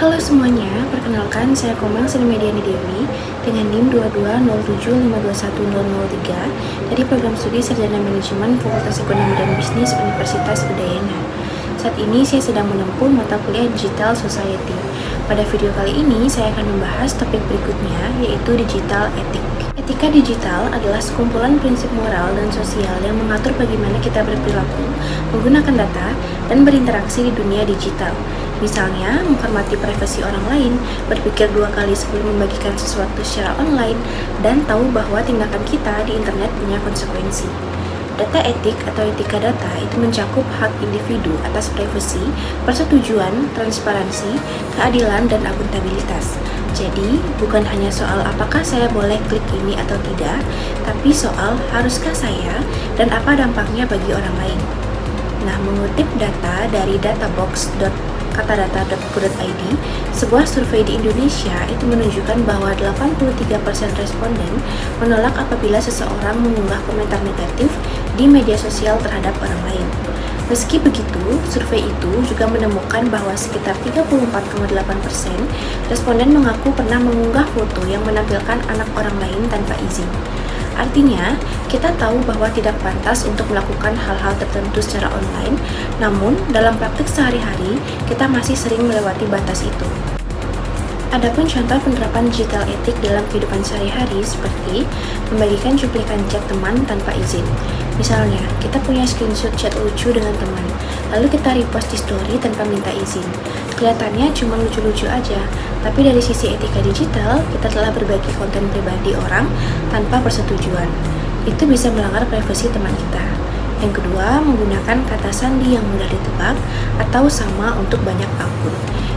Halo semuanya, perkenalkan saya Komang Sri Mediani Dewi dengan NIM 2207521003 dari Program Studi Sarjana Manajemen Fakultas Ekonomi dan Bisnis Universitas Udayana. Saat ini saya sedang menempuh mata kuliah Digital Society. Pada video kali ini saya akan membahas topik berikutnya, yaitu Digital Ethic. Etika digital adalah sekumpulan prinsip moral dan sosial yang mengatur bagaimana kita berperilaku, menggunakan data, dan berinteraksi di dunia digital. Misalnya, menghormati privasi orang lain, berpikir dua kali sebelum membagikan sesuatu secara online, dan tahu bahwa tindakan kita di internet punya konsekuensi. Data etik atau etika data itu mencakup hak individu atas privasi, persetujuan, transparansi, keadilan, dan akuntabilitas. Jadi, bukan hanya soal apakah saya boleh klik ini atau tidak, tapi soal haruskah saya dan apa dampaknya bagi orang lain. Nah, mengutip data dari databox.katadata.go.id, sebuah survei di Indonesia itu menunjukkan bahwa 83% responden menolak apabila seseorang mengunggah komentar negatif di media sosial terhadap orang lain. Meski begitu, survei itu juga menemukan bahwa sekitar 34,8% responden mengaku pernah mengunggah foto yang menampilkan anak orang lain tanpa izin. Artinya, kita tahu bahwa tidak pantas untuk melakukan hal-hal tertentu secara online, namun dalam praktik sehari-hari, kita masih sering melewati batas itu. Adapun contoh penerapan digital etik dalam kehidupan sehari-hari seperti membagikan cuplikan chat teman tanpa izin. Misalnya, kita punya screenshot chat lucu dengan teman, lalu kita repost di story tanpa minta izin. Kelihatannya cuma lucu-lucu aja, tapi dari sisi etika digital, kita telah berbagi konten pribadi orang tanpa persetujuan. Itu bisa melanggar privasi teman kita. Yang kedua, menggunakan kata sandi yang mudah ditebak atau sama untuk banyak akun,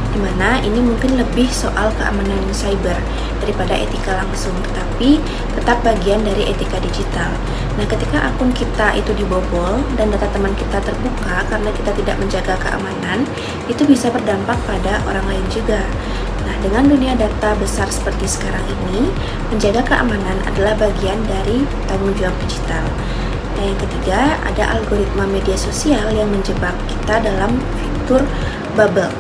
di mana ini mungkin lebih soal keamanan cyber daripada etika langsung, tetapi tetap bagian dari etika digital. Nah, ketika akun kita itu dibobol dan data teman kita terbuka karena kita tidak menjaga keamanan, itu bisa berdampak pada orang lain juga. Nah, dengan dunia data besar seperti sekarang ini, menjaga keamanan adalah bagian dari tanggung jawab digital. Nah, yang ketiga, ada algoritma media sosial yang menjebak kita dalam fitur bubble.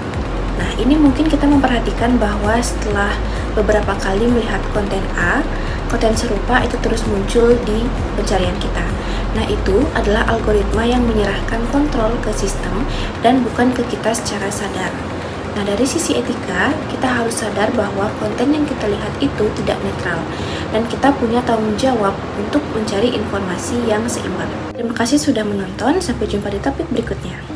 Nah, ini mungkin kita memperhatikan bahwa setelah beberapa kali melihat konten A, konten serupa itu terus muncul di pencarian kita. Nah, itu adalah algoritma yang menyerahkan kontrol ke sistem dan bukan ke kita secara sadar. Nah, dari sisi etika, kita harus sadar bahwa konten yang kita lihat itu tidak netral, dan kita punya tanggung jawab untuk mencari informasi yang seimbang. Terima kasih sudah menonton, sampai jumpa di topik berikutnya.